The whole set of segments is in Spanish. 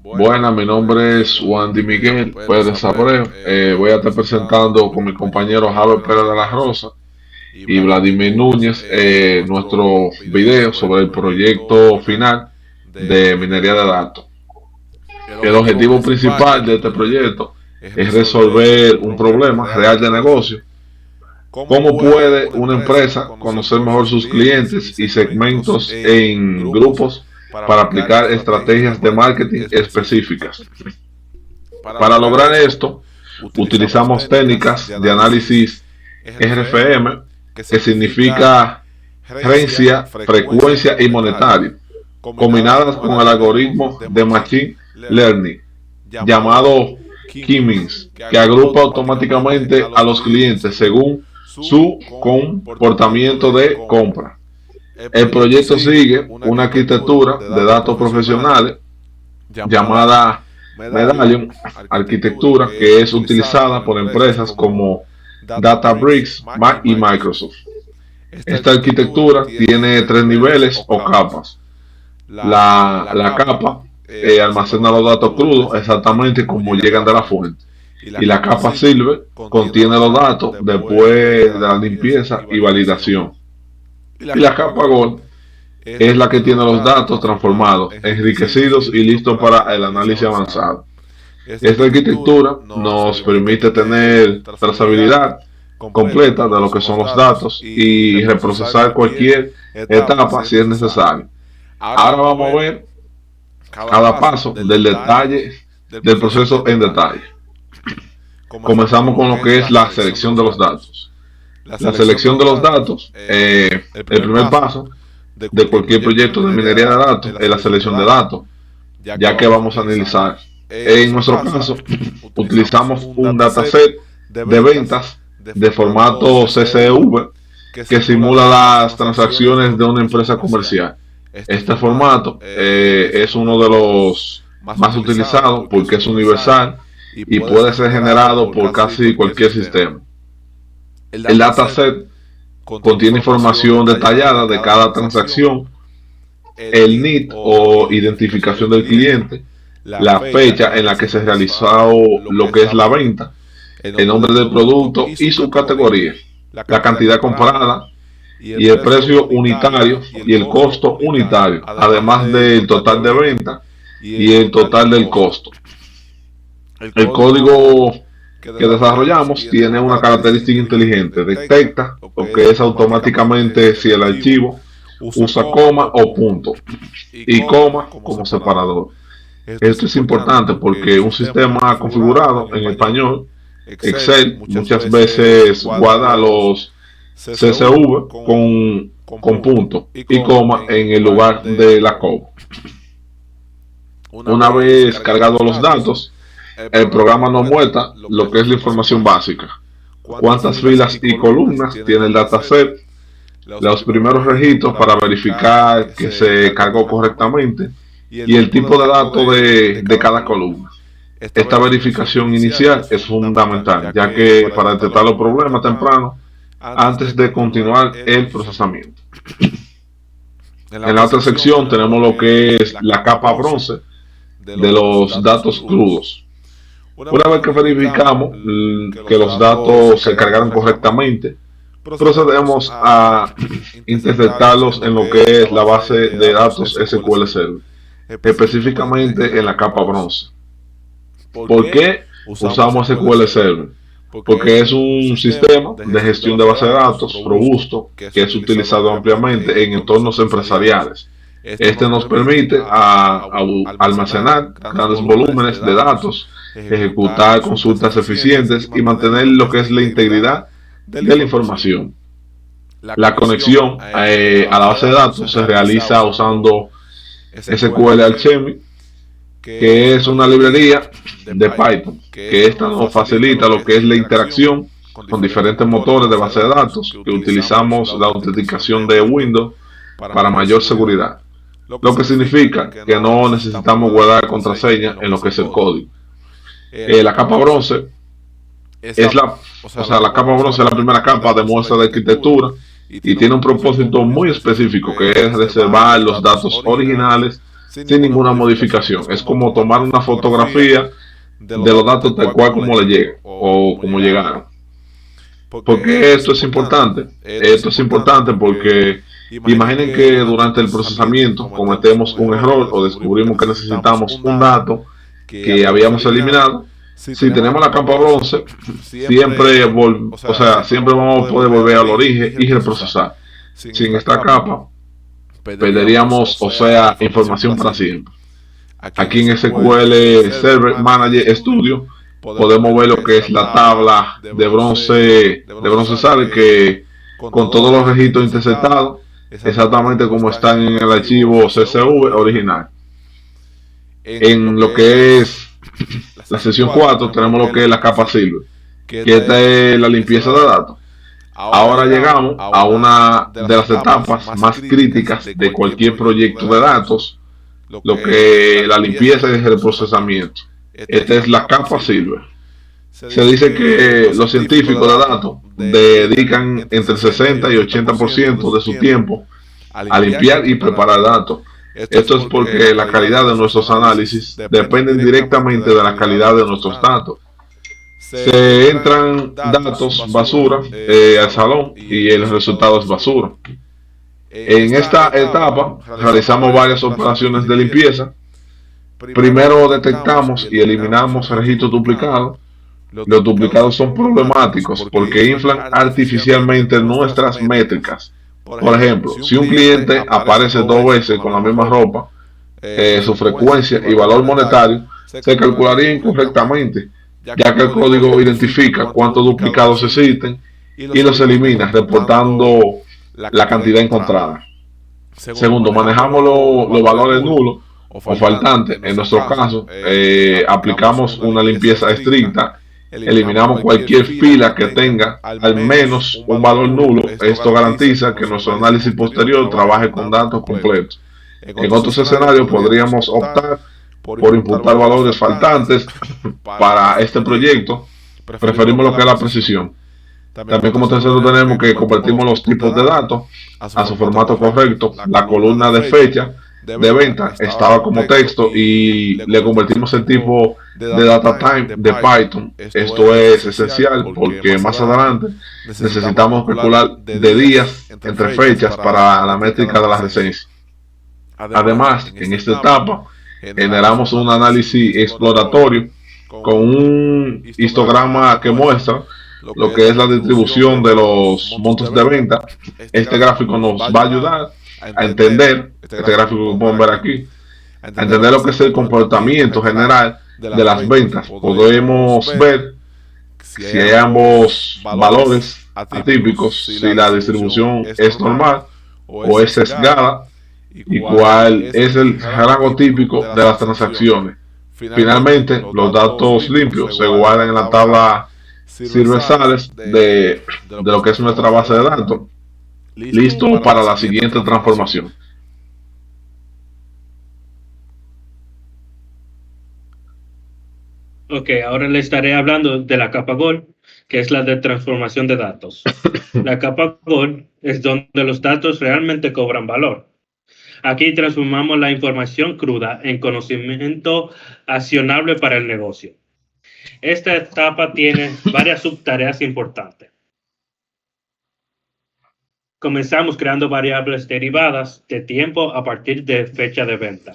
Buenas, mi nombre es Wandy Miguel Pérez Abreu. Voy a estar presentando con mi compañero Javier Pérez de la Rosa y Vladimir Núñez nuestro video sobre el proyecto final de minería de datos. El objetivo principal de este proyecto es resolver un problema real de negocio. ¿Cómo puede una empresa conocer mejor sus clientes y segmentos en grupos para aplicar estrategias de marketing específicas? Para lograr esto, utilizamos técnicas de análisis RFM, que significa herencia, frecuencia y monetario, combinadas con el algoritmo de Machine Learning llamado K-means, que agrupa automáticamente a los clientes según su comportamiento de compra. El proyecto sigue una arquitectura de datos profesionales llamada Medallion arquitectura, que es utilizada por empresas como Databricks y Microsoft. Esta arquitectura tiene tres niveles o capas. La capa almacena los datos crudos exactamente como llegan de la fuente. Y la capa Silver contiene los datos después de la limpieza y validación. Y la capa Gold es la que tiene los datos transformados, enriquecidos y listos para el análisis avanzado. Esta arquitectura nos permite tener trazabilidad completa de lo que son los datos y reprocesar cualquier etapa si es necesario. Ahora vamos a ver cada paso del detalle del proceso en detalle. Comenzamos con lo que es la selección de los datos. La selección de los datos, el primer paso de cualquier proyecto de minería de datos es la selección de datos, ya que vamos a analizar. En nuestro caso, utilizamos un dataset de ventas de formato CSV que simula las transacciones de una empresa comercial. Este formato es uno de los más utilizados porque es universal y puede ser generado por casi cualquier sistema. El dataset contiene información detallada de cada transacción, el NID o identificación del cliente, la fecha en la que se realizó lo que es la venta, el nombre del producto y su categoría, la cantidad comprada y el precio unitario y el costo unitario, además del total de venta y el total del costo. El código que desarrollamos tiene una característica inteligente: detecta lo que es automáticamente si el archivo usa coma o punto y coma como separador. Esto es importante porque un sistema configurado en español, Excel, muchas veces guarda los CSV con punto y coma en el lugar de la coma. Una vez cargados los datos, el programa nos muestra lo que es la información básica: cuántas filas y columnas tiene el dataset, los primeros registros para verificar que se cargó correctamente y el tipo de datos de cada columna. Esta verificación inicial es fundamental, ya que para detectar los problemas temprano antes de continuar el procesamiento. En la otra sección tenemos lo que es la capa bronce de los datos crudos. Una vez que verificamos que los datos se cargaron correctamente, procedemos a interpretarlos en lo que es la base de datos SQL Server, específicamente en la capa bronce. ¿Por qué usamos SQL Server? Porque es un sistema de gestión de base de datos robusto que es utilizado ampliamente en entornos empresariales. Este nos permite almacenar grandes volúmenes de datos, ejecutar consultas eficientes y mantener lo que es la integridad de la información. La conexión a la base de datos se realiza usando SQL Alchemy, que es una librería de Python, que esta nos facilita lo que es la interacción con diferentes motores de base de datos, que utilizamos la autenticación de Windows para mayor seguridad, lo que significa que no necesitamos guardar contraseña en lo que es el código. La capa bronce la capa bronce es la primera capa de muestra de arquitectura y tiene un propósito muy específico, que es reservar los datos originales sin ninguna modificación. Es como tomar una fotografía de los datos tal cual como le lleguen o como llegaron. Porque esto es importante. Esto es importante porque imaginen que durante el procesamiento cometemos un error o descubrimos que necesitamos un dato que habíamos eliminado. Si tenemos la capa bronce, siempre vamos a poder volver al origen y reprocesar. Sin esta capa, perderíamos, información para siempre. Aquí en SQL Server Manager Studio podemos ver lo que es la tabla de bronce sale que con todos los registros interceptados exactamente como están en el archivo CSV original. En lo que es la sección 4 tenemos lo que es la capa Silver, que esta es la limpieza de datos. Ahora llegamos a una de las etapas más críticas de cualquier proyecto de datos, lo que es la limpieza y el procesamiento. Esta es la capa Silver. Se dice que los científicos de datos dedican entre 60 y 80% de su tiempo a limpiar y preparar datos. Esto es porque la calidad de nuestros análisis depende directamente de la calidad de nuestros datos. Se entran datos basura al salón y el resultado es basura. En esta etapa realizamos varias operaciones de limpieza. Primero detectamos y eliminamos registros duplicados. Los duplicados son problemáticos porque inflan artificialmente nuestras métricas. Por ejemplo, si un cliente aparece 2 veces con la misma ropa, su frecuencia y valor monetario se calcularía incorrectamente, ya que el código identifica cuántos duplicados existen y los elimina, reportando la cantidad encontrada. Segundo, manejamos los valores nulos o faltantes. En nuestro caso, aplicamos una limpieza estricta. Eliminamos cualquier fila que tenga al menos un valor nulo. Esto garantiza que nuestro análisis posterior trabaje con datos completos. En otros escenarios podríamos optar por imputar valores faltantes. Para este proyecto preferimos lo que es la precisión. También como tercero tenemos que convertimos los tipos de datos a su formato correcto. La columna de fecha de venta estaba como texto y le convertimos el tipo de data type de Python. Esto es esencial porque más adelante necesitamos calcular de días entre fechas para la métrica de la reseña. Además, en esta etapa generamos un análisis exploratorio con un histograma que muestra lo que es la distribución de los montos de venta. Este gráfico nos va a ayudar a entender, este gráfico que pueden ver aquí, a entender lo que es el comportamiento general de las ventas. Podemos ver si hay ambos valores atípicos, si la distribución es normal o es sesgada y cuál es el rango típico de las transacciones. Finalmente, los datos limpios se guardan en la tabla Silver-Sales de lo que es nuestra base de datos, listo para la siguiente transformación. Ok, ahora le estaré hablando de la capa Gold, que es la de transformación de datos. La capa Gold es donde los datos realmente cobran valor. Aquí transformamos la información cruda en conocimiento accionable para el negocio. Esta etapa tiene varias subtareas importantes. Comenzamos creando variables derivadas de tiempo a partir de fecha de venta.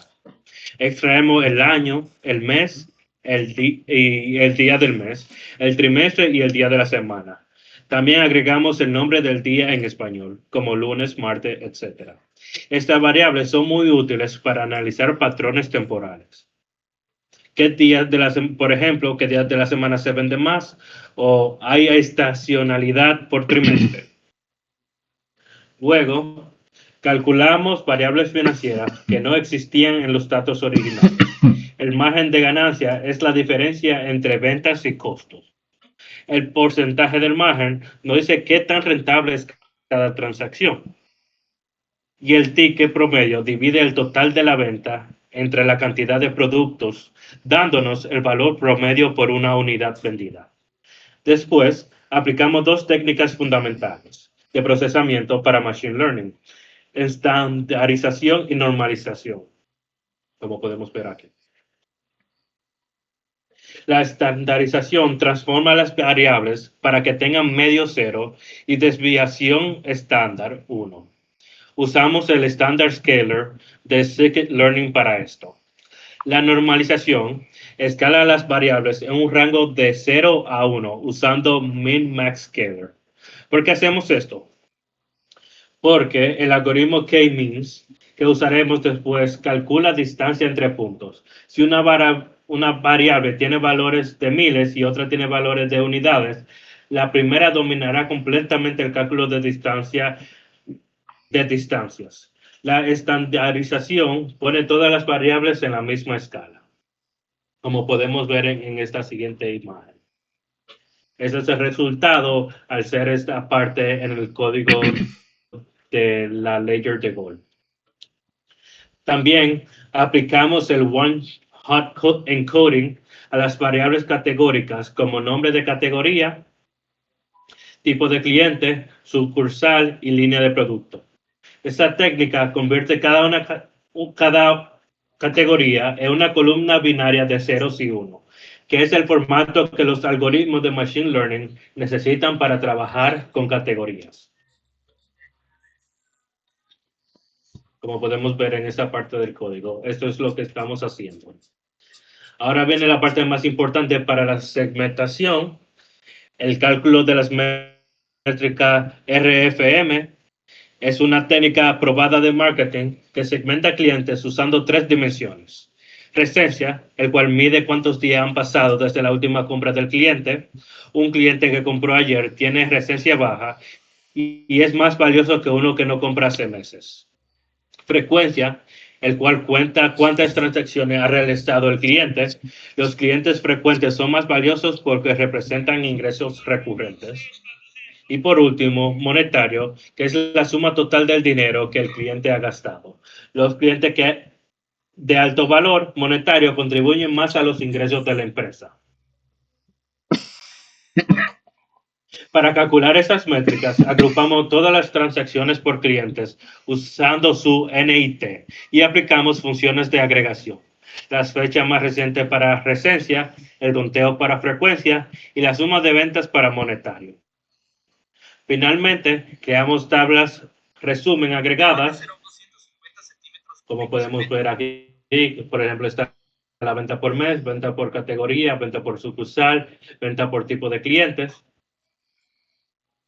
Extraemos el año, el mes, y el día del mes, el trimestre y el día de la semana. También agregamos el nombre del día en español, como lunes, martes, etc. Estas variables son muy útiles para analizar patrones temporales. ¿Qué días por ejemplo, qué días de la semana se venden más? ¿O hay estacionalidad por trimestre? Luego, calculamos variables financieras que no existían en los datos originales. El margen de ganancia es la diferencia entre ventas y costos. El porcentaje del margen nos dice qué tan rentable es cada transacción. Y el ticket promedio divide el total de la venta entre la cantidad de productos, dándonos el valor promedio por una unidad vendida. Después, aplicamos dos técnicas fundamentales de procesamiento para Machine Learning: estandarización y normalización. como podemos ver aquí. La estandarización transforma las variables para que tengan medio cero y desviación estándar 1. Usamos el Standard Scaler de Scikit-Learn para esto. La normalización escala las variables en un rango de 0 a 1 usando Min-Max Scaler. ¿Por qué hacemos esto? Porque el algoritmo K-means que usaremos después calcula distancia entre puntos. Si una variable tiene valores de miles y otra tiene valores de unidades, la primera dominará completamente el cálculo de distancias. La estandarización pone todas las variables en la misma escala, como podemos ver en esta siguiente imagen. Ese es el resultado al ser esta parte en el código de la ledger de Gold. También aplicamos el one-hot encoding a las variables categóricas como nombre de categoría, tipo de cliente, sucursal y línea de producto. Esta técnica convierte cada categoría en una columna binaria de ceros y uno, que es el formato que los algoritmos de Machine Learning necesitan para trabajar con categorías. Como podemos ver en esta parte del código, esto es lo que estamos haciendo. Ahora viene la parte más importante para la segmentación, el cálculo de las métricas RFM. Es una técnica aprobada de marketing que segmenta clientes usando 3 dimensiones. Recencia, el cual mide cuántos días han pasado desde la última compra del cliente. Un cliente que compró ayer tiene recencia baja y es más valioso que uno que no compra hace meses. Frecuencia, el cual cuenta cuántas transacciones ha realizado el cliente. Los clientes frecuentes son más valiosos porque representan ingresos recurrentes. Y por último, monetario, que es la suma total del dinero que el cliente ha gastado. Los clientes que de alto valor monetario contribuyen más a los ingresos de la empresa. Para calcular estas métricas, agrupamos todas las transacciones por clientes usando su NIT y aplicamos funciones de agregación. Las fechas más recientes para recencia, el conteo para frecuencia y la suma de ventas para monetario. Finalmente, creamos tablas resumen agregadas, como podemos ver aquí. Por ejemplo, está la venta por mes, venta por categoría, venta por sucursal, venta por tipo de clientes,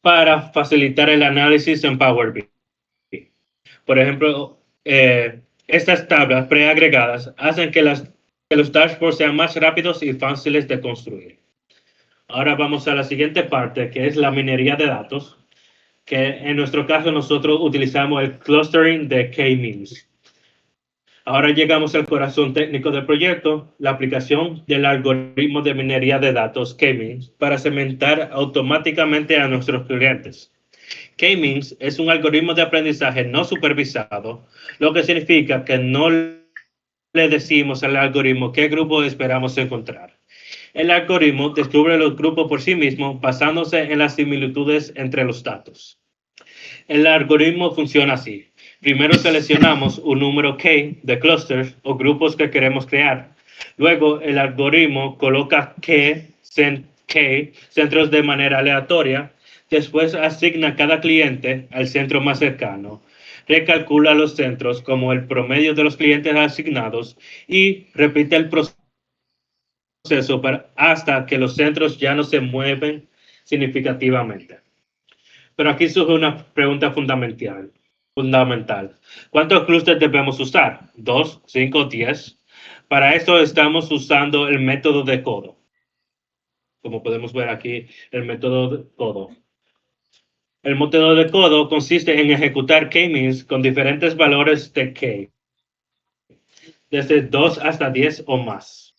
para facilitar el análisis en Power BI. Por ejemplo, estas tablas preagregadas hacen que los dashboards sean más rápidos y fáciles de construir. Ahora vamos a la siguiente parte, que es la minería de datos, que en nuestro caso nosotros utilizamos el clustering de K-means. Ahora llegamos al corazón técnico del proyecto, la aplicación del algoritmo de minería de datos K-means para segmentar automáticamente a nuestros clientes. K-means es un algoritmo de aprendizaje no supervisado, lo que significa que no le decimos al algoritmo qué grupo esperamos encontrar. El algoritmo descubre los grupos por sí mismo basándose en las similitudes entre los datos. El algoritmo funciona así. Primero seleccionamos un número K de clusters o grupos que queremos crear. Luego el algoritmo coloca K centros de manera aleatoria. Después asigna cada cliente al centro más cercano. Recalcula los centros como el promedio de los clientes asignados y repite el proceso hasta que los centros ya no se mueven significativamente. Pero aquí surge una pregunta fundamental. ¿Cuántos clústeres debemos usar? ¿2, 5, 10? Para esto estamos usando el método de codo. Como podemos ver aquí, el método de codo. El método de codo consiste en ejecutar K-means con diferentes valores de K, desde 2 hasta 10 o más,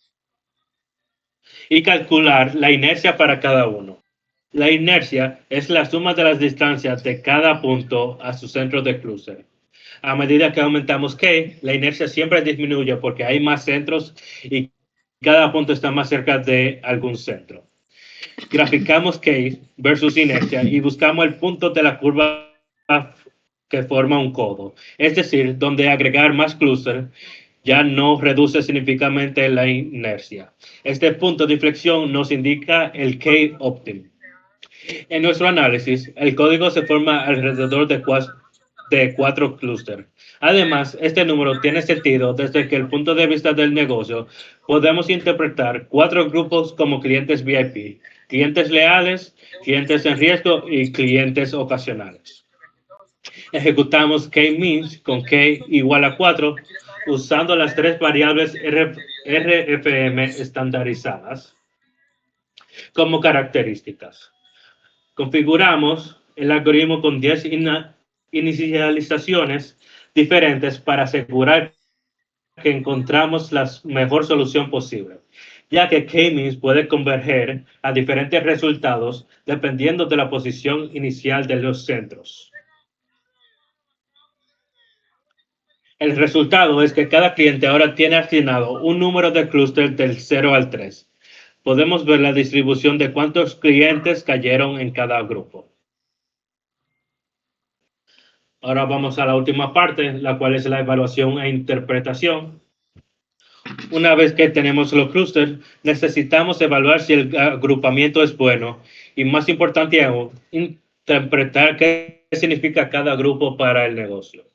y calcular la inercia para cada uno. La inercia es la suma de las distancias de cada punto a su centro de clúster. A medida que aumentamos K, la inercia siempre disminuye porque hay más centros y cada punto está más cerca de algún centro. Graficamos K versus inercia y buscamos el punto de la curva que forma un codo, es decir, donde agregar más clúster ya no reduce significativamente la inercia. Este punto de inflexión nos indica el K óptimo. En nuestro análisis, el código se forma alrededor de cuatro clústeres. Además, este número tiene sentido desde que el punto de vista del negocio podemos interpretar cuatro grupos como clientes VIP, clientes leales, clientes en riesgo y clientes ocasionales. Ejecutamos k-means con k igual a 4 usando las tres variables RFM estandarizadas como características. Configuramos el algoritmo con 10 inicializaciones diferentes para asegurar que encontramos la mejor solución posible, ya que k-means puede converger a diferentes resultados dependiendo de la posición inicial de los centros. El resultado es que cada cliente ahora tiene asignado un número de clúster del 0 al 3. Podemos ver la distribución de cuántos clientes cayeron en cada grupo. Ahora vamos a la última parte, la cual es la evaluación e interpretación. Una vez que tenemos los clústeres, necesitamos evaluar si el agrupamiento es bueno y, más importante aún, interpretar qué significa cada grupo para el negocio.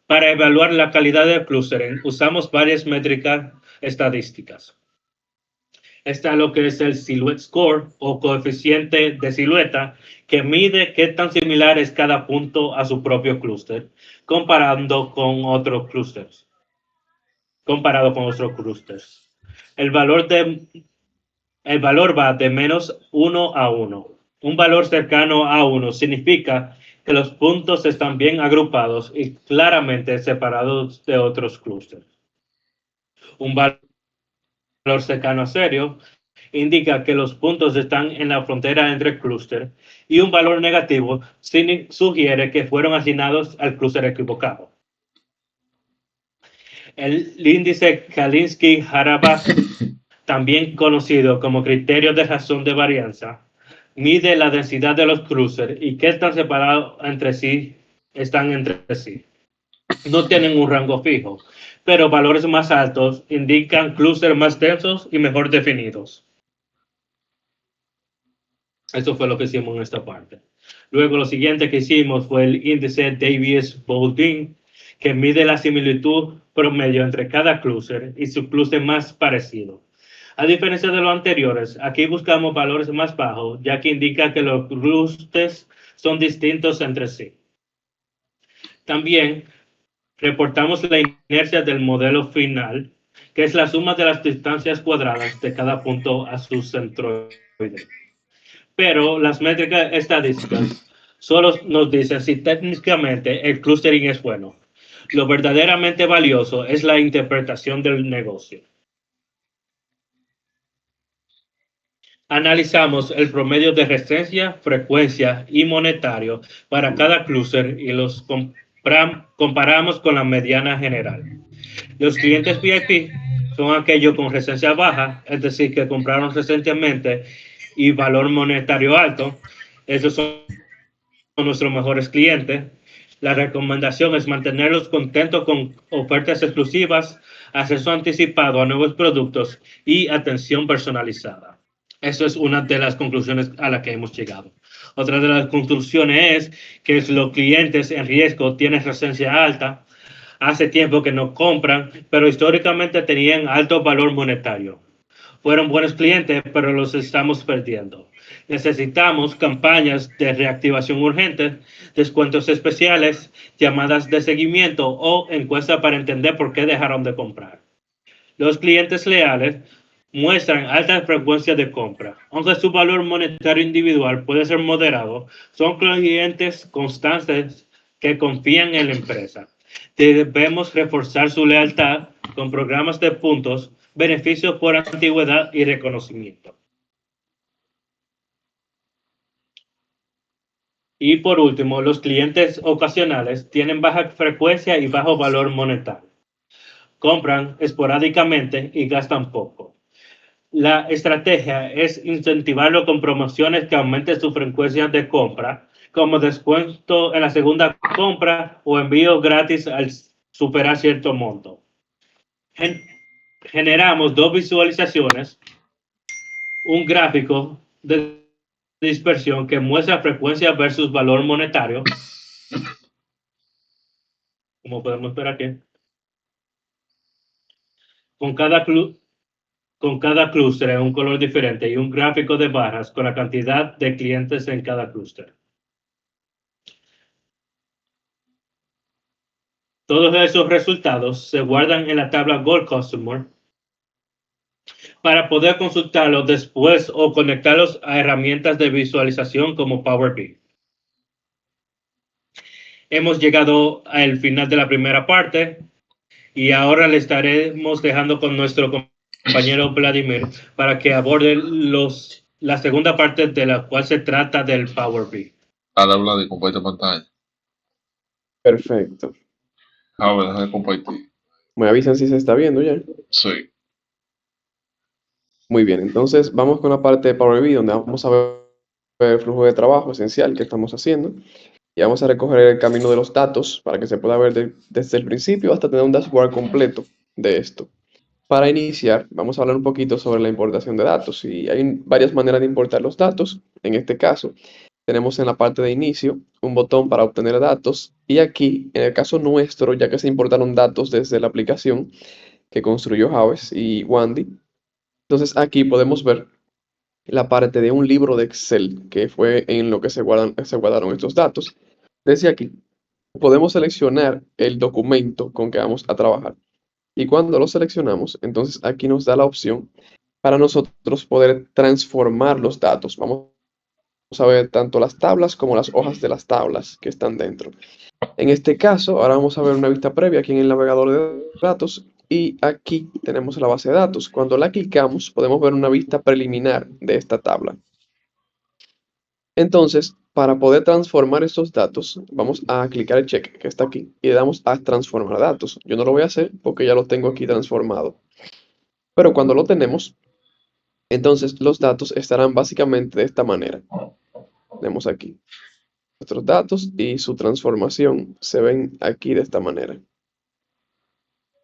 Para evaluar la calidad del clustering, usamos varias métricas estadísticas. Está lo que es el Silhouette Score o coeficiente de silueta, que mide qué tan similar es cada punto a su propio clúster, comparado con otros clústeres. El valor, el valor va de menos 1 a 1. Un valor cercano a 1 significa que los puntos están bien agrupados y claramente separados de otros clústeres. Un valor cercano a 0 indica que los puntos están en la frontera entre clústeres y un valor negativo sugiere que fueron asignados al clúster equivocado. El índice Kalinsky-Harabath, también conocido como criterio de razón de varianza, mide la densidad de los clústeres y qué tan separados están entre sí. No tienen un rango fijo, pero valores más altos indican clústeres más densos y mejor definidos. Eso fue lo que hicimos en esta parte. Luego lo siguiente que hicimos fue el índice Davis-Bouldin, que mide la similitud promedio entre cada clúster y su clúster más parecido. A diferencia de los anteriores, aquí buscamos valores más bajos, ya que indica que los clústeres son distintos entre sí. También reportamos la inercia del modelo final, que es la suma de las distancias cuadradas de cada punto a su centroide. Pero las métricas estadísticas solo nos dicen si técnicamente el clustering es bueno. Lo verdaderamente valioso es la interpretación del negocio. Analizamos el promedio de resistencia, frecuencia y monetario para cada clúster y los comparamos con la mediana general. Los clientes VIP son aquellos con resistencia baja, es decir, que compraron recientemente, y valor monetario alto. Esos son nuestros mejores clientes. La recomendación es mantenerlos contentos con ofertas exclusivas, acceso anticipado a nuevos productos y atención personalizada. Eso es una de las conclusiones a las que hemos llegado. Otra de las conclusiones es que los clientes en riesgo tienen resistencia alta, hace tiempo que no compran, pero históricamente tenían alto valor monetario. Fueron buenos clientes, pero los estamos perdiendo. Necesitamos campañas de reactivación urgente, descuentos especiales, llamadas de seguimiento o encuestas para entender por qué dejaron de comprar. Los clientes leales muestran alta frecuencia de compra. Aunque su valor monetario individual puede ser moderado, son clientes constantes que confían en la empresa. Debemos reforzar su lealtad con programas de puntos, beneficios por antigüedad y reconocimiento. Y por último, los clientes ocasionales tienen baja frecuencia y bajo valor monetario. Compran esporádicamente y gastan poco. La estrategia es incentivarlo con promociones que aumenten su frecuencia de compra, como descuento en la segunda compra o envío gratis al superar cierto monto. gen- generamos dos visualizaciones, un gráfico de dispersión que muestra frecuencia versus valor monetario, como podemos ver aquí, con cada, con cada clúster en un color diferente y un gráfico de barras con la cantidad de clientes en cada clúster. Todos esos resultados se guardan en la tabla Gold Customer para poder consultarlos después o conectarlos a herramientas de visualización como Power BI. Hemos llegado al final de la primera parte y ahora le estaremos dejando con nuestro compañero Vladimir para que aborde la segunda parte de la cual se trata del Power BI. Al hablar de compartir pantalla. Perfecto. A ver, déjame compartir. Me avisan si se está viendo ya. Sí. Muy bien, entonces vamos con la parte de Power BI donde vamos a ver el flujo de trabajo esencial que estamos haciendo y vamos a recoger el camino de los datos para que se pueda ver desde el principio hasta tener un dashboard completo de esto. Para iniciar, vamos a hablar un poquito sobre la importación de datos y hay varias maneras de importar los datos. En este caso, tenemos en la parte de inicio un botón para obtener datos y aquí, en el caso nuestro, ya que se importaron datos desde la aplicación que construyó Javes y Wandy, entonces aquí podemos ver la parte de un libro de Excel, que fue en lo que se guardaron estos datos. Desde aquí podemos seleccionar el documento con que vamos a trabajar. Y cuando lo seleccionamos, entonces aquí nos da la opción para nosotros poder transformar los datos. Vamos a ver tanto las tablas como las hojas de las tablas que están dentro. En este caso, ahora vamos a ver una vista previa aquí en el navegador de datos y aquí tenemos la base de datos. Cuando la clicamos, podemos ver una vista preliminar de esta tabla. Entonces, para poder transformar estos datos, vamos a clicar el check que está aquí y le damos a transformar datos. Yo no lo voy a hacer porque ya lo tengo aquí transformado. Pero cuando lo tenemos, entonces los datos estarán básicamente de esta manera. Tenemos aquí nuestros datos y su transformación se ven aquí de esta manera.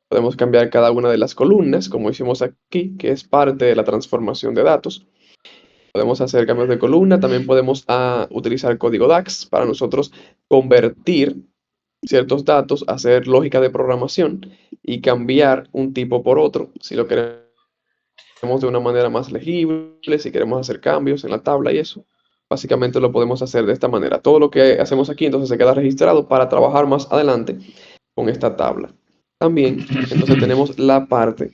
Podemos cambiar cada una de las columnas, como hicimos aquí, que es parte de la transformación de datos. Podemos hacer cambios de columna, también podemos utilizar código DAX para nosotros convertir ciertos datos, hacer lógica de programación y cambiar un tipo por otro, si lo queremos de una manera más legible, si queremos hacer cambios en la tabla y eso. Básicamente lo podemos hacer de esta manera. Todo lo que hacemos aquí entonces se queda registrado para trabajar más adelante con esta tabla. También entonces tenemos la parte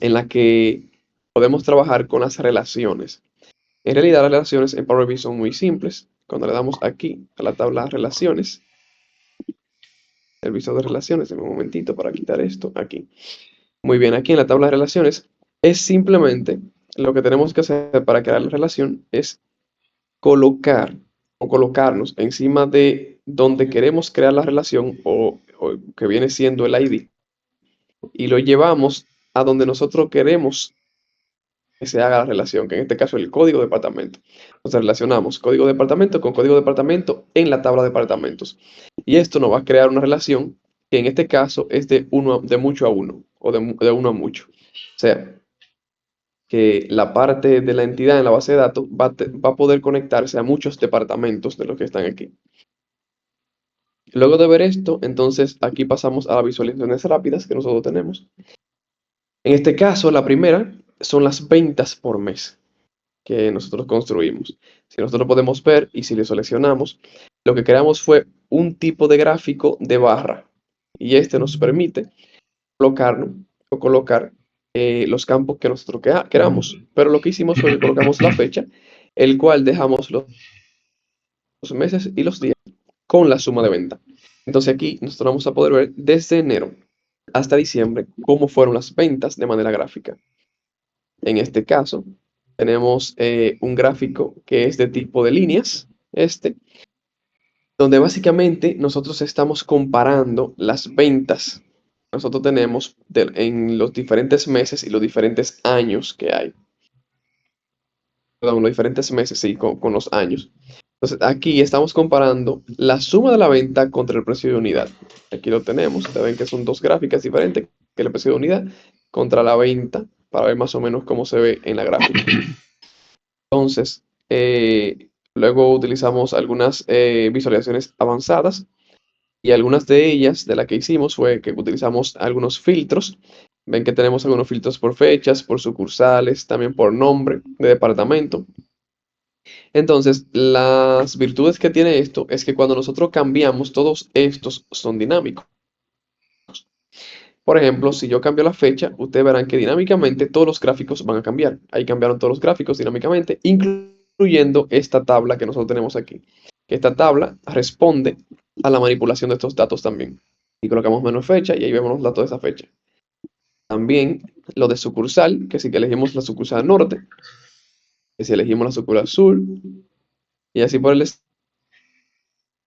en la que podemos trabajar con las relaciones. En realidad las relaciones en Power BI son muy simples. Cuando le damos aquí a la tabla relaciones, el visor de relaciones, en un momentito para quitar esto aquí. Muy bien, aquí en la tabla de relaciones es simplemente lo que tenemos que hacer para crear la relación es colocar o colocarnos encima de donde queremos crear la relación o que viene siendo el ID y lo llevamos a donde nosotros queremos que se haga la relación, que en este caso es el código departamento. Entonces relacionamos código departamento con código departamento en la tabla de departamentos. Y esto nos va a crear una relación que en este caso es de mucho a uno o de uno a mucho. O sea, que la parte de la entidad en la base de datos va a poder conectarse a muchos departamentos de los que están aquí. Luego de ver esto, entonces aquí pasamos a las visualizaciones rápidas que nosotros tenemos. En este caso, la primera son las ventas por mes que nosotros construimos. Si nosotros podemos ver y si le seleccionamos, lo que creamos fue un tipo de gráfico de barra. Y este nos permite colocar los campos que nosotros queramos. Pero lo que hicimos fue que colocamos la fecha, el cual dejamos los meses y los días con la suma de venta. Entonces aquí nosotros vamos a poder ver desde enero hasta diciembre cómo fueron las ventas de manera gráfica. En este caso, tenemos un gráfico que es de tipo de líneas, donde básicamente nosotros estamos comparando las ventas que nosotros tenemos en los diferentes meses y los diferentes años que hay. Perdón, los diferentes meses, sí, con los años. Entonces, aquí estamos comparando la suma de la venta contra el precio de unidad. Aquí lo tenemos. Ustedes ven que son dos gráficas diferentes que es el precio de unidad, contra la venta, para ver más o menos cómo se ve en la gráfica. Entonces, luego utilizamos algunas visualizaciones avanzadas y algunas de ellas, de las que hicimos, fue que utilizamos algunos filtros. Ven que tenemos algunos filtros por fechas, por sucursales, también por nombre de departamento. Entonces, las virtudes que tiene esto es que cuando nosotros cambiamos, todos estos son dinámicos. Por ejemplo, si yo cambio la fecha, ustedes verán que dinámicamente todos los gráficos van a cambiar. Ahí cambiaron todos los gráficos dinámicamente, incluyendo esta tabla que nosotros tenemos aquí. Esta tabla responde a la manipulación de estos datos también. Y colocamos menos fecha y ahí vemos los datos de esa fecha. También lo de sucursal, que si que elegimos la sucursal norte, que si elegimos la sucursal sur, y así por el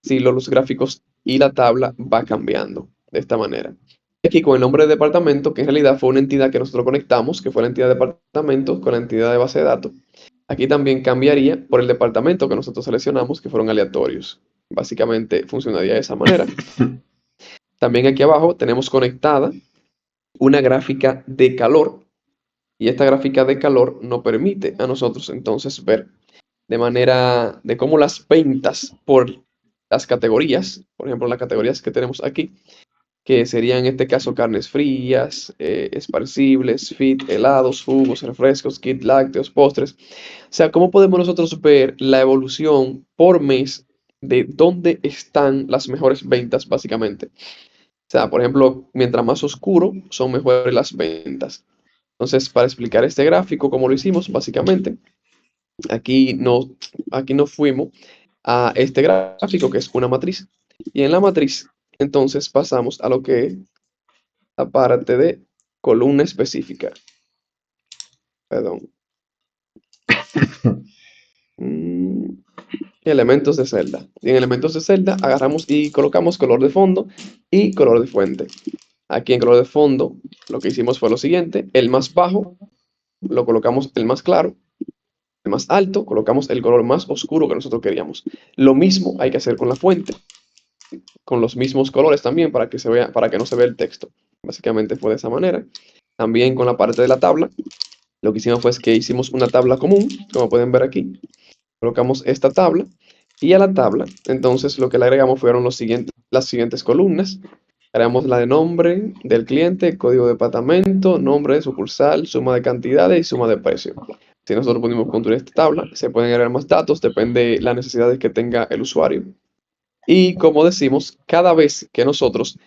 estilo, los gráficos y la tabla va cambiando de esta manera. Aquí con el nombre de departamento, que en realidad fue una entidad que nosotros conectamos, que fue la entidad de departamento con la entidad de base de datos. Aquí también cambiaría por el departamento que nosotros seleccionamos, que fueron aleatorios. Básicamente funcionaría de esa manera. También aquí abajo tenemos conectada una gráfica de calor. Y esta gráfica de calor nos permite a nosotros entonces ver de manera de cómo las ventas por las categorías, por ejemplo, las categorías que tenemos aquí, que serían en este caso carnes frías, esparcibles, fit, helados, jugos, refrescos, kit lácteos, postres. O sea, ¿cómo podemos nosotros ver la evolución por mes de dónde están las mejores ventas, básicamente? O sea, por ejemplo, mientras más oscuro, son mejores las ventas. Entonces, para explicar este gráfico, ¿cómo lo hicimos? Básicamente, aquí nos fuimos a este gráfico, que es una matriz. Y en la matriz, entonces, pasamos a lo que es la parte de columna específica. Perdón. Elementos de celda. Y en elementos de celda agarramos y colocamos color de fondo y color de fuente. Aquí en color de fondo lo que hicimos fue lo siguiente. El más bajo lo colocamos el más claro. El más alto colocamos el color más oscuro que nosotros queríamos. Lo mismo hay que hacer con la fuente. Con los mismos colores también para que se vea, para que no se vea el texto. Básicamente fue de esa manera. También con la parte de la tabla. Lo que hicimos fue que hicimos una tabla común, como pueden ver aquí. Colocamos esta tabla y a la tabla, entonces lo que le agregamos fueron las siguientes columnas. Agregamos la de nombre del cliente, código de departamento, nombre de sucursal, suma de cantidades y suma de precio. Si nosotros podemos construir esta tabla, se pueden agregar más datos, depende de las necesidades que tenga el usuario. Y como decimos, cada vez que nosotros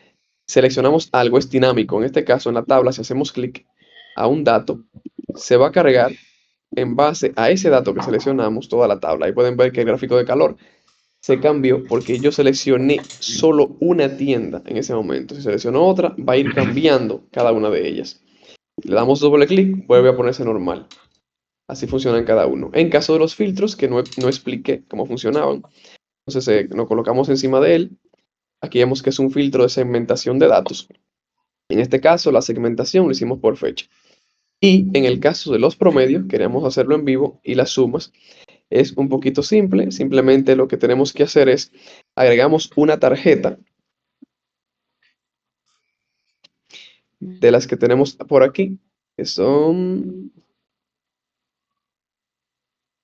seleccionamos algo es dinámico. En este caso, en la tabla, si hacemos clic a un dato, se va a cargar en base a ese dato que seleccionamos toda la tabla. Ahí pueden ver que el gráfico de calor se cambió porque yo seleccioné solo una tienda en ese momento. Si selecciono otra, va a ir cambiando cada una de ellas. Le damos doble clic, vuelve a ponerse normal. Así funcionan cada uno. En caso de los filtros, que no expliqué cómo funcionaban, entonces nos colocamos encima de él. Aquí vemos que es un filtro de segmentación de datos. En este caso, la segmentación lo hicimos por fecha. Y en el caso de los promedios, queremos hacerlo en vivo y las sumas. Es un poquito simple, simplemente lo que tenemos que hacer es agregamos una tarjeta de las que tenemos por aquí, que son,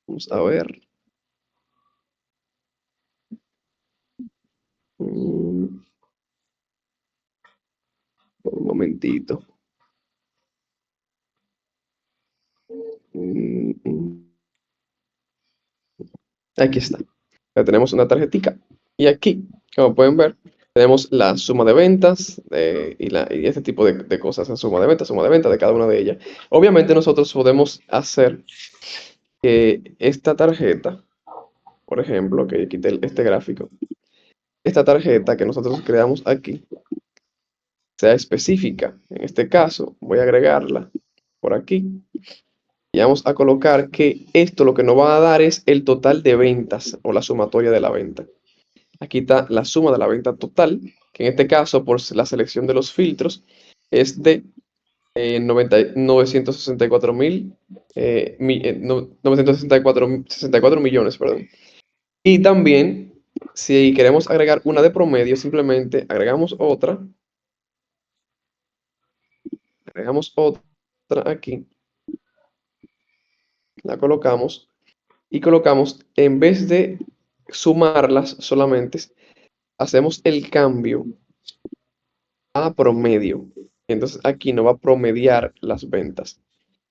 vamos a ver, un momentito. Aquí está. Ya tenemos una tarjetica. Y aquí, como pueden ver, tenemos la suma de ventas y este tipo de cosas. La suma de ventas de cada una de ellas. Obviamente nosotros podemos hacer que esta tarjeta, por ejemplo, que quité este gráfico, esta tarjeta que nosotros creamos aquí sea específica. En este caso, voy a agregarla por aquí. Y vamos a colocar que esto lo que nos va a dar es el total de ventas o la sumatoria de la venta. Aquí está la suma de la venta total, que en este caso, por la selección de los filtros, es de 964 millones, perdón. Y también, si queremos agregar una de promedio, simplemente agregamos otra. Agregamos otra aquí, la colocamos y colocamos, en vez de sumarlas solamente, hacemos el cambio a promedio. Entonces aquí nos va a promediar las ventas.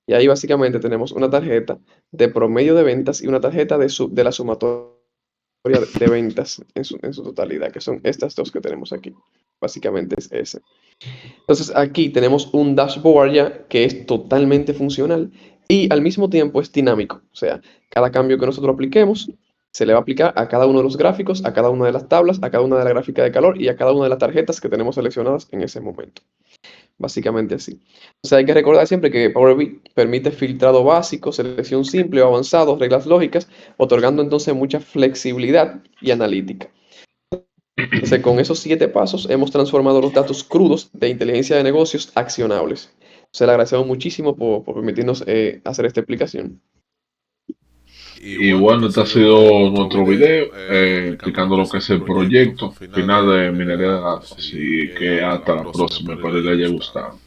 Y ahí básicamente tenemos una tarjeta de promedio de ventas y una tarjeta de la sumatoria de ventas en su totalidad, que son estas dos que tenemos aquí. Básicamente es ese. Entonces aquí tenemos un dashboard ya que es totalmente funcional y al mismo tiempo es dinámico. O sea, cada cambio que nosotros apliquemos se le va a aplicar a cada uno de los gráficos, a cada una de las tablas, a cada una de las gráficas de calor y a cada una de las tarjetas que tenemos seleccionadas en ese momento. Básicamente así. O sea, hay que recordar siempre que Power BI permite filtrado básico, selección simple o avanzado, reglas lógicas, otorgando entonces mucha flexibilidad y analítica. Entonces, con esos 7 pasos hemos transformado los datos crudos de inteligencia de negocios a accionables. Se le agradecemos muchísimo por permitirnos hacer esta explicación. Y bueno, este ha sido nuestro video explicando lo que es el proyecto final de minería de datos. Así que hasta la próxima, espero que les haya gustado.